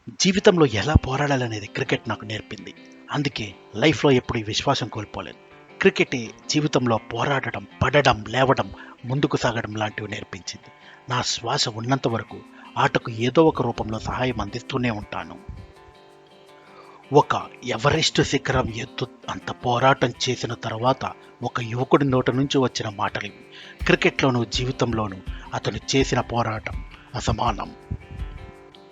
జీవితంలో ఎలా పోరాడాలనేది క్రికెట్ నాకు నేర్పింది. అందుకే లైఫ్లో ఎప్పుడు ఈ విశ్వాసం కోల్పోలేదు. క్రికెటే జీవితంలో పోరాడడం, పడడం, లేవడం, ముందుకు సాగడం లాంటివి నేర్పించింది. నా శ్వాస ఉన్నంత వరకు ఆటకు ఏదో ఒక రూపంలో సహాయం అందిస్తూనే ఉంటాను. ఒక ఎవరెస్ట్ శిఖరం ఎత్తు అంత పోరాటం చేసిన తర్వాత ఒక యువకుడి నోటి నుంచి వచ్చిన మాటలు ఇవి. క్రికెట్లోనూ జీవితంలోనూ అతను చేసిన పోరాటం అసమానం.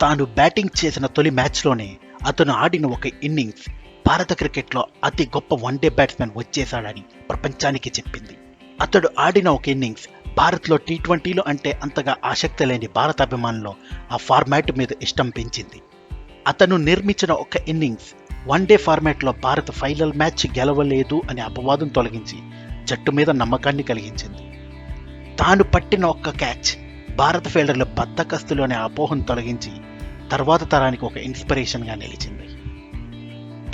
తాను బ్యాటింగ్ చేసిన తొలి మ్యాచ్లోనే అతను ఆడిన ఒక ఇన్నింగ్స్ భారత క్రికెట్లో అతి గొప్ప వన్డే బ్యాట్స్మెన్ వచ్చేశాడని ప్రపంచానికి చెప్పింది. అతడు ఆడిన ఒక ఇన్నింగ్స్ భారత్లో T20లో అంటే అంతగా ఆసక్తి లేని భారత అభిమానుల్లో ఆ ఫార్మాట్ మీద ఇష్టం పెంచింది. అతను నిర్మించిన ఒక ఇన్నింగ్స్ వన్డే ఫార్మాట్లో భారత్ ఫైనల్ మ్యాచ్ గెలవలేదు అనే అపవాదం తొలగించి జట్టు మీద నమ్మకాన్ని కలిగించింది. తాను పట్టిన ఒక్క క్యాచ్ భారత ఫీల్డర్ల బద్దకస్తులు అనే అపోహం తొలగించి తర్వాత తరానికి ఒక ఇన్స్పిరేషన్గా నిలిచింది.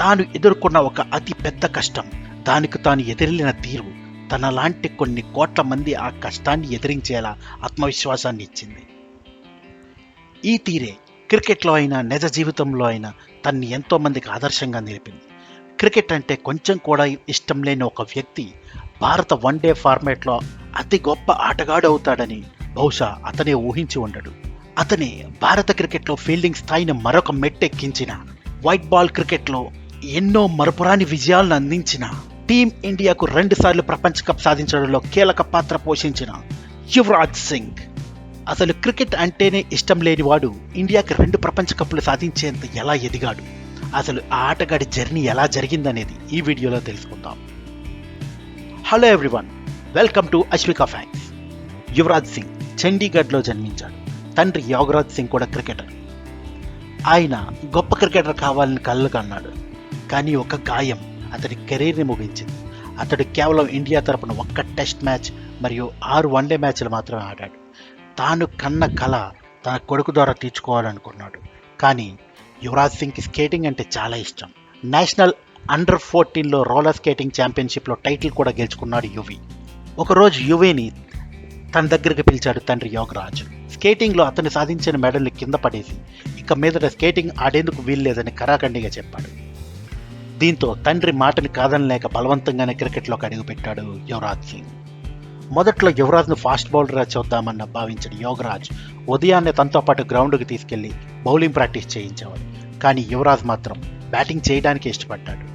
తాను ఎదుర్కొన్న ఒక అతి పెద్ద కష్టం, దానికి తాను ఎదిరిలిన తీరు తన లాంటి కొన్ని కోట్ల మంది ఆ కష్టాన్ని ఎదిరించేలా ఆత్మవిశ్వాసాన్ని ఇచ్చింది. ఈ తీరే క్రికెట్లో అయినా నిజ జీవితంలో అయినా తన్ని ఎంతో మందికి ఆదర్శంగా నిలిపింది. క్రికెట్ అంటే కొంచెం కూడా ఇష్టం లేని ఒక వ్యక్తి భారత వన్డే ఫార్మాట్లో అతి గొప్ప ఆటగాడు అవుతాడని బహుశా అతనే ఊహించి ఉండడు. అతనే భారత క్రికెట్లో ఫీల్డింగ్ స్థాయిని మరొక మెట్టెక్కించిన, వైట్ బాల్ క్రికెట్లో ఎన్నో మరపురాని విజయాలను అందించిన, టీమిండియాకు 2 సార్లు ప్రపంచ కప్ సాధించడంలో కీలక పాత్ర పోషించిన యువరాజ్ సింగ్. అసలు క్రికెట్ అంటేనే ఇష్టం లేనివాడు ఇండియాకి 2 ప్రపంచ కప్పులు సాధించేంత ఎలా ఎదిగాడు? అసలు ఆ ఆటగాడి జర్నీ ఎలా జరిగిందనేది ఈ వీడియోలో తెలుసుకుందాం. Hello everyone, welcome to Ashwika facts. Yuvraj Singh చండీగఢ్లో జన్మించాడు. తండ్రి యోగరాజ్ సింగ్ కూడా క్రికెటర్. ఆయన గొప్ప క్రికెటర్ కావాలని కలలు కన్నాడు. కానీ ఒక గాయం అతడి కెరీర్ని ముగించింది. అతడు కేవలం ఇండియా తరపున ఒక్క టెస్ట్ మ్యాచ్ మరియు 6 వన్డే మ్యాచ్లు మాత్రమే ఆడాడు. తాను కన్న కళ తన కొడుకు ద్వారా తీర్చుకోవాలనుకున్నాడు. కానీ యువరాజ్ సింగ్కి స్కేటింగ్ అంటే చాలా ఇష్టం. నేషనల్ అండర్-14లో రోలర్ స్కేటింగ్ ఛాంపియన్షిప్లో టైటిల్ కూడా గెలుచుకున్నాడు యువి. ఒకరోజు యువిని తన దగ్గరికి పిలిచాడు తండ్రి యోగరాజ్. స్కేటింగ్లో అతను సాధించిన మెడల్ని కింద పడేసి ఇక మీదట స్కేటింగ్ ఆడేందుకు వీల్లేదని కరాఖండిగా చెప్పాడు. దీంతో తండ్రి మాటని కాదనలేక బలవంతంగానే క్రికెట్లోకి అడుగుపెట్టాడు యువరాజ్ సింగ్. మొదట్లో యువరాజ్ను ఫాస్ట్ బౌలర్గా చూద్దామన్న భావించిన యోగరాజ్ ఉదయాన్నే తనతో పాటు గ్రౌండ్కి తీసుకెళ్లి బౌలింగ్ ప్రాక్టీస్ చేయించేవాడు. కానీ యువరాజ్ మాత్రం బ్యాటింగ్ చేయడానికి ఇష్టపడ్డాడు.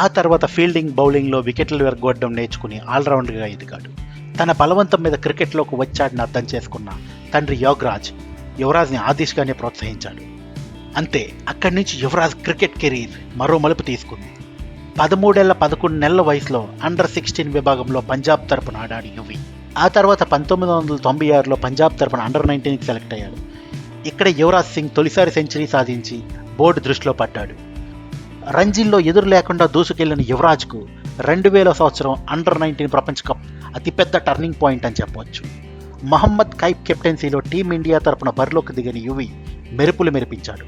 ఆ తర్వాత ఫీల్డింగ్, బౌలింగ్లో వికెట్లు విరగొట్టడం నేర్చుకుని ఆల్రౌండర్గా ఎదిగాడు. తన బలవంతం మీద క్రికెట్లోకి వచ్చాడని అర్థం చేసుకున్న తండ్రి యోగరాజ్ యువరాజ్ని ఆ దిశగానే ప్రోత్సహించాడు. అంతే, అక్కడి నుంచి యువరాజ్ క్రికెట్ కెరీర్ మరో మలుపు తీసుకుంది. 13 ఏళ్ల 11 నెలల వయసులో అండర్-16 విభాగంలో పంజాబ్ తరపున ఆడాడు యువి. ఆ తర్వాత 1996లో పంజాబ్ తరపున అండర్-19కి సెలెక్ట్ అయ్యాడు. ఇక్కడే యువరాజ్ సింగ్ తొలిసారి సెంచరీ సాధించి బోర్డు దృష్టిలో పడ్డాడు. రంజీల్లో ఎదురు లేకుండా దూసుకెళ్లిన యువరాజ్కు 2000 సంవత్సరం అండర్-19 ప్రపంచ కప్ అతిపెద్ద టర్నింగ్ పాయింట్ అని చెప్పవచ్చు. మహమ్మద్ కైఫ్ కెప్టెన్సీలో టీమిండియా తరపున బరిలోకి దిగిన యువి మెరుపులు మెరిపించాడు.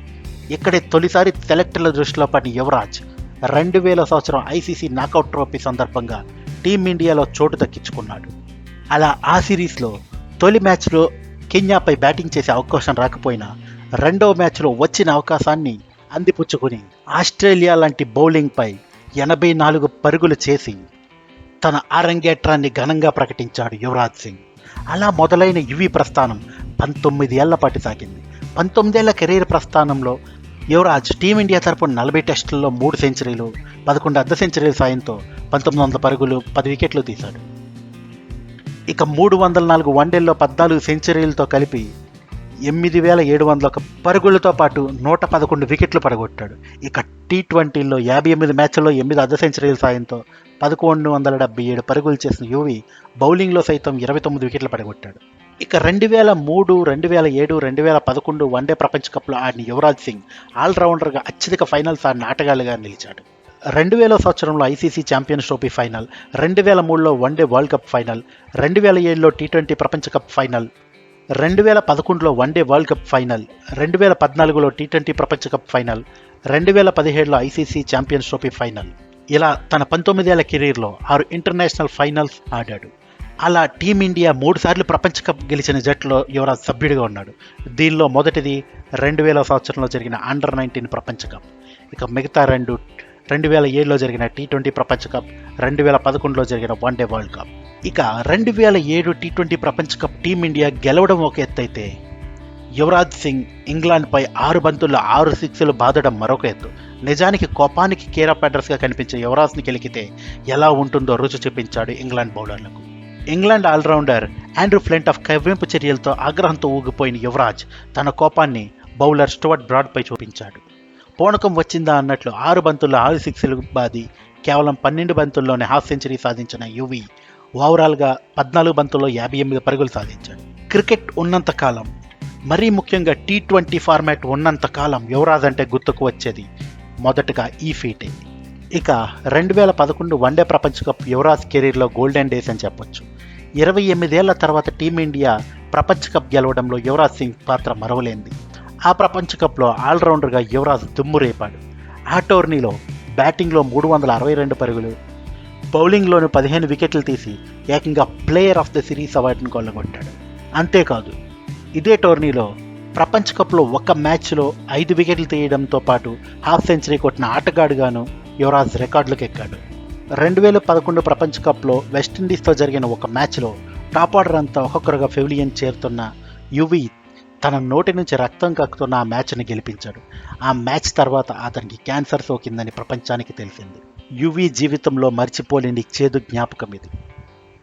ఇక్కడే తొలిసారి సెలెక్టర్ల దృష్టిలో పడిన యువరాజ్ 2000 సంవత్సరం ఐసీసీ నాకౌట్ ట్రోఫీ సందర్భంగా టీమిండియాలో చోటు దక్కించుకున్నాడు. అలా ఆ సిరీస్లో తొలి మ్యాచ్లో కెన్యాపై బ్యాటింగ్ చేసే అవకాశం రాకపోయినా రెండవ మ్యాచ్లో వచ్చిన అవకాశాన్ని అందిపుచ్చుకుని ఆస్ట్రేలియా లాంటి బౌలింగ్పై 84 పరుగులు చేసి తన అరంగేట్రాన్ని ఘనంగా ప్రకటించాడు యువరాజ్ సింగ్. అలా మొదలైన యువి ప్రస్థానం 19 ఏళ్ల పాటు సాగింది. 19 ఏళ్ల కెరీర్ ప్రస్థానంలో యువరాజ్ టీమిండియా తరపున 40 టెస్టుల్లో 3 సెంచరీలు, 11 అర్ధ సెంచరీల సాయంతో 1900 పరుగులు, 10 వికెట్లు తీశాడు. ఇక 304 వన్డేల్లో 14 సెంచరీలతో కలిపి 8701 పరుగులతో పాటు 111 వికెట్లు పడగొట్టాడు. ఇక T20లో 58 మ్యాచ్ల్లో 8 అర్ధ సెంచరీల సాయంతో 1177 పరుగులు చేసిన యువి బౌలింగ్లో సైతం 29 వికెట్లు పడగొట్టాడు. ఇక 2003, 2007, 2011 వన్డే ప్రపంచ కప్లో ఆడిన యువరాజ్ సింగ్ ఆల్రౌండర్గా అత్యధిక ఫైనల్స్ ఆడిన ఆటగాళ్లుగా నిలిచాడు. 2000 సంవత్సరంలో ఐసీసీ ఛాంపియన్స్ ట్రోఫీ ఫైనల్, 2003లో వన్డే వరల్డ్ కప్ ఫైనల్, 2007లో T20 ప్రపంచ కప్ ఫైనల్, 2011లో వన్డే వరల్డ్ కప్ ఫైనల్, 2014లో T20 ప్రపంచ కప్ ఫైనల్, 2017లో ఐసీసీ ఛాంపియన్స్ ట్రోఫీ ఫైనల్. ఇలా తన 19 ఏళ్ల కెరీర్లో 6 ఇంటర్నేషనల్ ఫైనల్స్ ఆడాడు. అలా టీమిండియా 3 సార్లు ప్రపంచ కప్ గెలిచిన జట్టులో యువరాజ్ సభ్యుడిగా ఉన్నాడు. దీనిలో మొదటిది 2000 సంవత్సరంలో జరిగిన అండర్-19 ప్రపంచ కప్. ఇక మిగతా 2007లో జరిగిన టీ20 ప్రపంచ కప్, 2011లో జరిగిన వన్డే వరల్డ్ కప్. ఇక 2007 టీ20 ప్రపంచ కప్ టీమిండియా గెలవడం ఒక ఎత్తైతే, యువరాజ్ సింగ్ ఇంగ్లాండ్పై 6 బంతుల్లో 6 సిక్స్లు బాదడం మరొక ఎత్తు. నిజానికి కోపానికి కేర్ ఆఫ్ అడ్రస్గా కనిపించే యువరాజ్ని గెలికితే ఎలా ఉంటుందో రుచి చూపించాడు ఇంగ్లాండ్ బౌలర్లకు. England allrounder Andrew Flintoff కవ్వింపు చర్యలతో ఆగ్రహంతో ఊగిపోయిన యువరాజ్ తన కోపాన్ని బౌలర్ స్టువర్ట్ బ్రాడ్పై చూపించాడు. పూనకం వచ్చిందా అన్నట్లు 6 బంతుల్లో 6 సిక్స్లు బాది కేవలం 12 బంతుల్లోనే హాఫ్ సెంచరీ సాధించిన యువి ఓవరాల్గా 14 బంతుల్లో 58 పరుగులు సాధించాడు. క్రికెట్ ఉన్నంతకాలం, మరీ ముఖ్యంగా టీ20 ఫార్మాట్ ఉన్నంతకాలం యువరాజ్ అంటే గుర్తుకు వచ్చేది మొదటగా ఈ ఫీటే. ఇక 2011 వన్డే ప్రపంచ కప్ యువరాజ్ కెరీర్లో గోల్డెన్ డేస్ అని చెప్పొచ్చు. 28 ఏళ్ల తర్వాత టీమిండియా ప్రపంచ కప్ గెలవడంలో యువరాజ్ సింగ్ పాత్ర మరవలేంది. ఆ ప్రపంచ కప్లో ఆల్రౌండర్గా యువరాజ్ దుమ్ము రేపాడు. ఆ టోర్నీలో బ్యాటింగ్లో 362 పరుగులు, బౌలింగ్లోనూ 15 వికెట్లు తీసి ఏకంగా ప్లేయర్ ఆఫ్ ద సిరీస్ అవార్డును కొల్లగొట్టాడు. అంతేకాదు, ఇదే టోర్నీలో ప్రపంచ కప్లో ఒక్క మ్యాచ్లో 5 వికెట్లు తీయడంతో పాటు హాఫ్ సెంచరీ కొట్టిన ఆటగాడుగాను యువరాజ్ రికార్డులకు ఎక్కాడు. 2011 ప్రపంచ కప్లో వెస్టిండీస్తో జరిగిన ఒక మ్యాచ్లో టాప్ ఆర్డర్ అంతా ఒక్కొక్కరుగా పెవిలియన్ చేరుతున్న యువి తన నోటి నుంచి రక్తం కక్కుతున్న ఆ మ్యాచ్ని గెలిపించాడు. ఆ మ్యాచ్ తర్వాత అతనికి క్యాన్సర్ సోకిందని ప్రపంచానికి తెలిసింది. యువి జీవితంలో మర్చిపోలేని చేదు జ్ఞాపకం ఇది.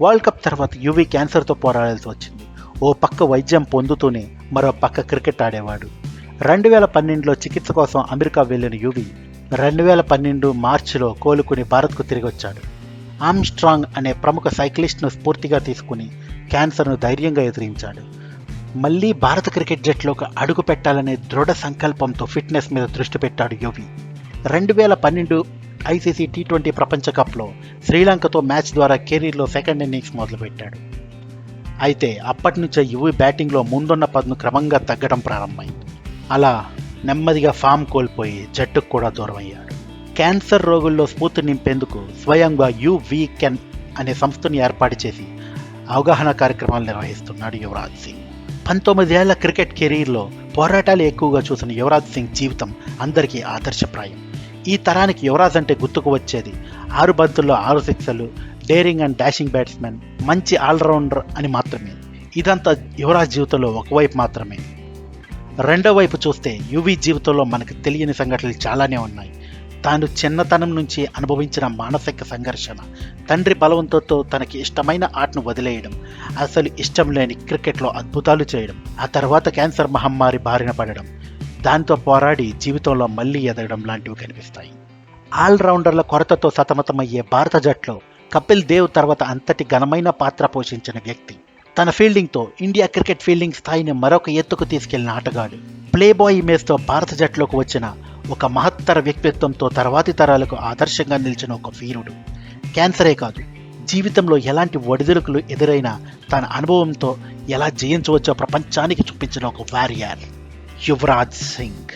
వరల్డ్ కప్ తర్వాత యువి క్యాన్సర్తో పోరాడాల్సి వచ్చింది. ఓ పక్క వైద్యం పొందుతూనే మరో పక్క క్రికెట్ ఆడేవాడు. 2012లో చికిత్స కోసం అమెరికా వెళ్ళిన యువి 2012 మార్చిలో కోలుకుని భారత్కు తిరిగి వచ్చాడు. ఆర్మ్స్ట్రాంగ్ అనే ప్రముఖ సైక్లిస్ట్ను స్ఫూర్తిగా తీసుకుని క్యాన్సర్ను ధైర్యంగా ఎదిరించాడు. మళ్ళీ భారత క్రికెట్ జట్టులోకి అడుగు పెట్టాలనే దృఢ సంకల్పంతో ఫిట్నెస్ మీద దృష్టి పెట్టాడు యువి. 2012 ఐసీసీ టీ20 ప్రపంచ కప్లో శ్రీలంకతో మ్యాచ్ ద్వారా కెరీర్లో సెకండ్ ఇన్నింగ్స్ మొదలుపెట్టాడు. అయితే అప్పటి నుంచే యువి బ్యాటింగ్లో ముందున్న పదును క్రమంగా తగ్గడం ప్రారంభమైంది. అలా నెమ్మదిగా ఫామ్ కోల్పోయి జట్టుకు కూడా దూరం అయ్యాడు. క్యాన్సర్ రోగుల్లో స్ఫూర్తి నింపేందుకు స్వయంగా యువి కెన్ అనే సంస్థను ఏర్పాటు చేసి అవగాహన కార్యక్రమాలు నిర్వహిస్తున్నాడు యువరాజ్ సింగ్. 19 ఏళ్ల క్రికెట్ కెరీర్లో పోరాటాలు ఎక్కువగా చూసిన యువరాజ్ సింగ్ జీవితం అందరికీ ఆదర్శప్రాయం. ఈ తరానికి యువరాజ్ అంటే గుర్తుకు వచ్చేది 6 బంతుల్లో 6 సిక్సర్లు, డేరింగ్ అండ్ డాషింగ్ బ్యాట్స్మెన్, మంచి ఆల్రౌండర్ అని మాత్రమే. ఇదంతా యువరాజ్ జీవితంలో ఒకవైపు మాత్రమే. రెండో వైపు చూస్తే యువి జీవితంలో మనకు తెలియని సంఘటనలు చాలానే ఉన్నాయి. తాను చిన్నతనం నుంచి అనుభవించిన మానసిక సంఘర్షణ, తండ్రి బలవంతంతో తనకి ఇష్టమైన ఆటను వదిలేయడం, అసలు ఇష్టం లేని క్రికెట్లో అద్భుతాలు చేయడం, ఆ తర్వాత క్యాన్సర్ మహమ్మారి బారిన పడడం, దాంతో పోరాడి జీవితంలో మళ్ళీ ఎదగడం లాంటివి కనిపిస్తాయి. ఆల్రౌండర్ల కొరతతో సతమతమయ్యే భారత జట్లో కపిల్ దేవ్ తర్వాత అంతటి ఘనమైన పాత్ర పోషించిన వ్యక్తి. తన ఫీల్డింగ్తో ఇండియా క్రికెట్ ఫీల్డింగ్ స్థాయిని మరొక ఎత్తుకు తీసుకెళ్లిన ఆటగాడు. ప్లేబాయ్ ఇమేజ్తో భారత జట్టులోకి వచ్చిన ఒక మహత్తర వ్యక్తిత్వంతో తర్వాతి తరాలకు ఆదర్శంగా నిలిచిన ఒక వీరుడు. క్యాన్సరే కాదు, జీవితంలో ఎలాంటి ఒడిదుడుకులు ఎదురైనా తన అనుభవంతో ఎలా జయించవచ్చో ప్రపంచానికి చూపించిన ఒక వారియర్ యువరాజ్ సింగ్.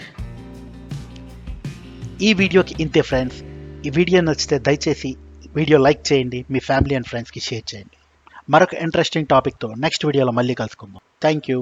ఈ వీడియోకి ఇంతే ఫ్రెండ్స్. ఈ వీడియో నచ్చితే దయచేసి వీడియో లైక్ చేయండి, మీ ఫ్యామిలీ అండ్ ఫ్రెండ్స్కి షేర్ చేయండి. మరొక ఇంట్రెస్టింగ్ టాపిక్తో నెక్స్ట్ వీడియోలో మళ్ళీ కలుసుకుందాం. Thank you.